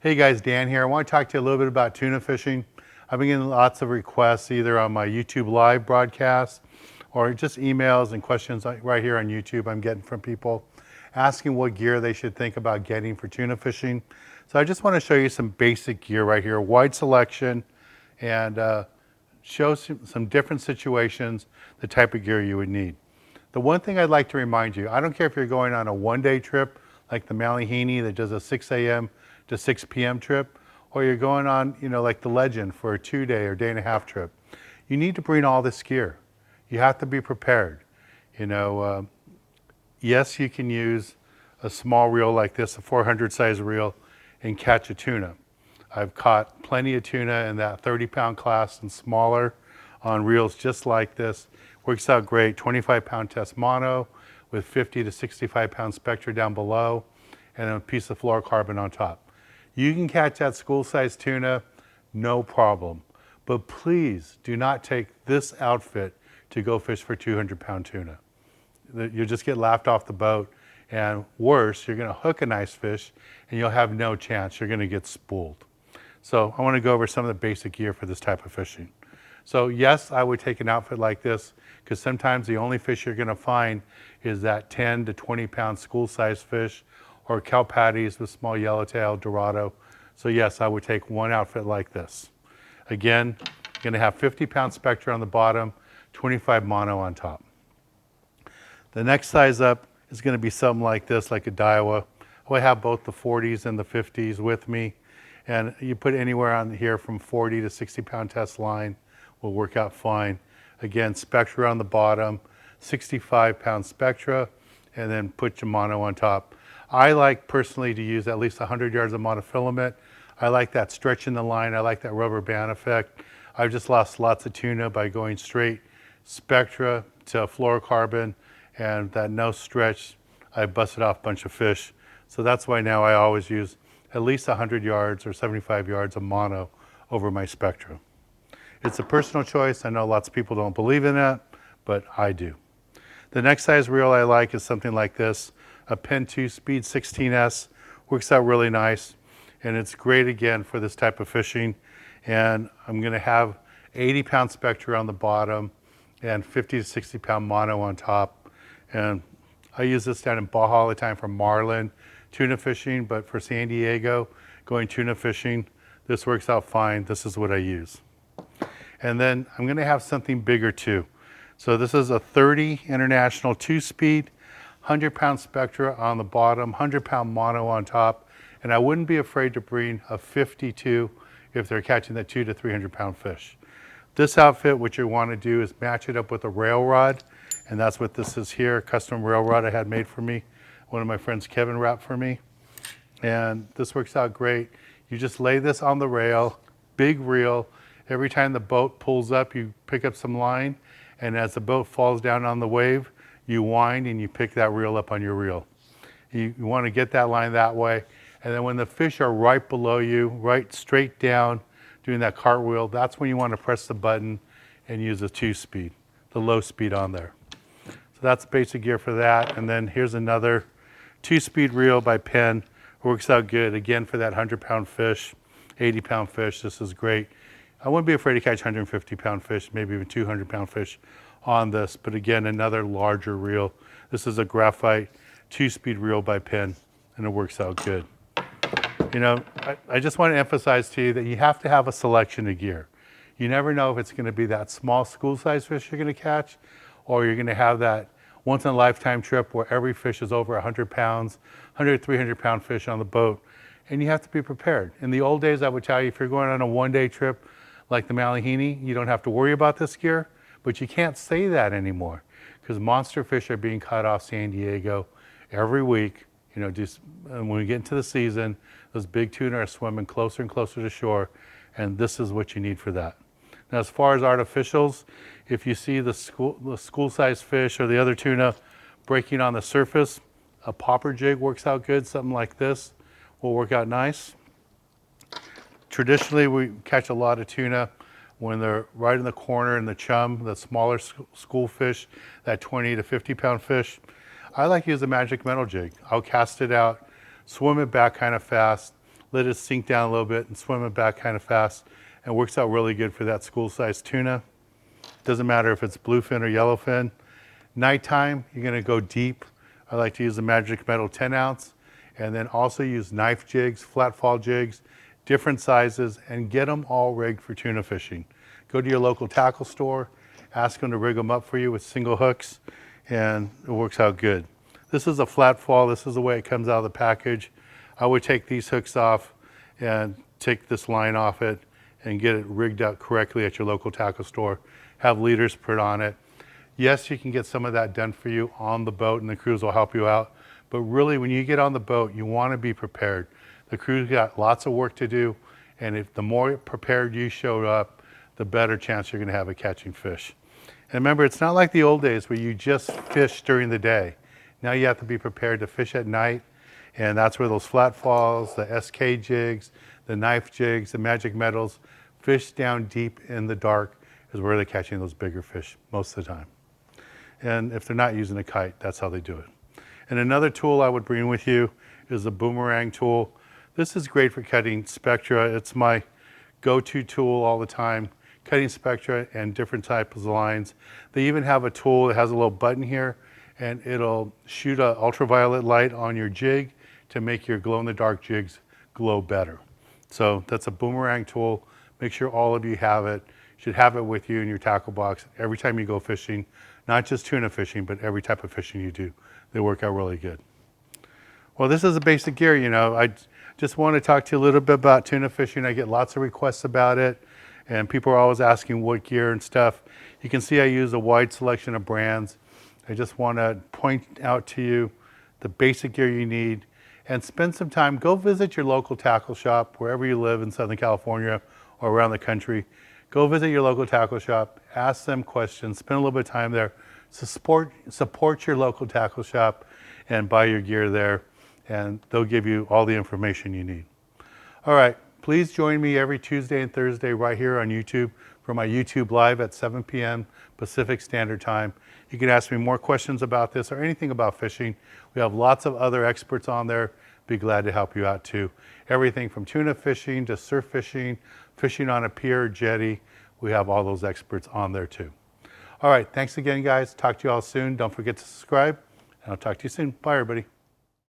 Hey guys, Dan here. I want to talk to you a little bit about tuna fishing. I've been getting lots of requests either on my YouTube live broadcast or just emails and questions right here on YouTube I'm getting from people asking what gear they should think about getting for tuna fishing. So I just want to show you some basic gear right here, wide selection, and show some different situations, the type of gear you would need. The one thing I'd like to remind you, I don't care if you're going on a one-day trip like the Malihini that does a 6 a.m. to 6 p.m. trip, or you're going on, like the Legend for a 2-day or day-and-a-half trip. You need to bring all this gear. You have to be prepared. Yes, you can use a small reel like this, a 400 size reel, and catch a tuna. I've caught plenty of tuna in that 30-pound class and smaller on reels just like this. Works out great, 25-pound test mono with 50 to 65-pound spectra down below and a piece of fluorocarbon on top. You can catch that school-sized tuna, no problem. But please do not take this outfit to go fish for 200-pound tuna. You'll just get laughed off the boat, and worse, you're gonna hook a nice fish and you'll have no chance. You're gonna get spooled. So I wanna go over some of the basic gear for this type of fishing. So yes, I would take an outfit like this because sometimes the only fish you're gonna find is that 10 to 20-pound school-sized fish or kelp patties with small yellowtail, dorado. So yes, I would take one outfit like this. Again, you're gonna have 50-pound spectra on the bottom, 25 mono on top. The next size up is gonna be something like this, like a Daiwa. I have both the 40s and the 50s with me. And you put anywhere on here from 40 to 60-pound test line will work out fine. Again, spectra on the bottom, 65-pound spectra, and then put your mono on top. I like personally to use at least 100 yards of monofilament. I like that stretch in the line. I like that rubber band effect. I've just lost lots of tuna by going straight spectra to fluorocarbon, and that no stretch, I busted off a bunch of fish. So that's why now I always use at least 100 yards or 75 yards of mono over my spectra. It's a personal choice. I know lots of people don't believe in that, but I do. The next size reel I like is something like this, a Penn 2 Speed 16S. Works out really nice, and it's great again for this type of fishing. And I'm gonna have 80-pound spectra on the bottom and 50 to 60-pound mono on top. And I use this down in Baja all the time for marlin, tuna fishing, but for San Diego, going tuna fishing, this works out fine. This is what I use. And then I'm gonna have something bigger too. So this is a 30 International 2-speed, 100-pound spectra on the bottom, 100-pound mono on top, and I wouldn't be afraid to bring a 52 if they're catching the 200 to 300-pound fish. This outfit, what you wanna do is match it up with a rail rod, and that's what this is here, a custom rail rod I had made for me. One of my friends, Kevin, wrapped for me. And this works out great. You just lay this on the rail, big reel. Every time the boat pulls up, you pick up some line, and as the boat falls down on the wave, you wind and you pick that reel up on your reel. You want to get that line that way, and then when the fish are right below you, right straight down, doing that cartwheel, that's when you want to press the button and use the 2-speed, the low speed on there. So that's basic gear for that, and then here's another 2-speed reel by Penn. Works out good, again, for that 100-pound fish, 80-pound fish. This is great. I wouldn't be afraid to catch 150-pound fish, maybe even 200-pound fish on this, but again, another larger reel. This is a Graphite 2-speed reel by Penn, and it works out good. I just want to emphasize to you that you have to have a selection of gear. You never know if it's going to be that small school-sized fish you're going to catch, or you're going to have that once-in-a-lifetime trip where every fish is over 100 pounds, 100, 300-pound fish on the boat, and you have to be prepared. In the old days, I would tell you, if you're going on a one-day trip like the Malihini, you don't have to worry about this gear, but you can't say that anymore because monster fish are being caught off San Diego every week. When we get into the season, those big tuna are swimming closer and closer to shore, and this is what you need for that. Now, as far as artificials, if you see the school-sized fish or the other tuna breaking on the surface, a popper jig works out good. Something like this will work out nice. Traditionally, we catch a lot of tuna when they're right in the corner in the chum, the smaller school fish, that 20 to 50-pound fish. I like to use a magic metal jig. I'll cast it out, swim it back kind of fast, let it sink down a little bit and swim it back kind of fast. And it works out really good for that school-sized tuna. Doesn't matter if it's bluefin or yellowfin. Nighttime, you're gonna go deep. I like to use the Magic Metal 10 ounce, and then also use knife jigs, flat fall jigs, different sizes, and get them all rigged for tuna fishing. Go to your local tackle store, ask them to rig them up for you with single hooks, and it works out good. This is a flat fall. This is the way it comes out of the package. I would take these hooks off and take this line off it and get it rigged out correctly at your local tackle store. Have leaders put on it. Yes, you can get some of that done for you on the boat and the crews will help you out. But really, when you get on the boat, you want to be prepared. The crew's got lots of work to do, and if the more prepared you show up, the better chance you're going to have of catching fish. And remember, it's not like the old days where you just fish during the day. Now you have to be prepared to fish at night, and that's where those flat falls, the SK jigs, the knife jigs, the magic metals, fish down deep in the dark is where they're catching those bigger fish most of the time. And if they're not using a kite, that's how they do it. And another tool I would bring with you is a Boomerang Tool. This is great for cutting spectra. It's my go-to tool all the time, cutting spectra and different types of lines. They even have a tool that has a little button here, and it'll shoot an ultraviolet light on your jig to make your glow-in-the-dark jigs glow better. So that's a Boomerang Tool. Make sure all of you have it. You should have it with you in your tackle box every time you go fishing, not just tuna fishing, but every type of fishing you do. They work out really good. Well, this is a basic gear, you know. I just want to talk to you a little bit about tuna fishing. I get lots of requests about it, and people are always asking what gear and stuff. You can see I use a wide selection of brands. I just want to point out to you the basic gear you need, and spend some time. Go visit your local tackle shop wherever you live in Southern California or around the country. Go visit your local tackle shop, ask them questions, spend a little bit of time there. So support your local tackle shop and buy your gear there, and they'll give you all the information you need. All right, please join me every Tuesday and Thursday right here on YouTube for my YouTube Live at 7 p.m. Pacific Standard Time. You can ask me more questions about this or anything about fishing. We have lots of other experts on there. Be glad to help you out too. Everything from tuna fishing to surf fishing, fishing on a pier or jetty. We have all those experts on there too. All right, thanks again, guys. Talk to you all soon. Don't forget to subscribe, and I'll talk to you soon. Bye, everybody.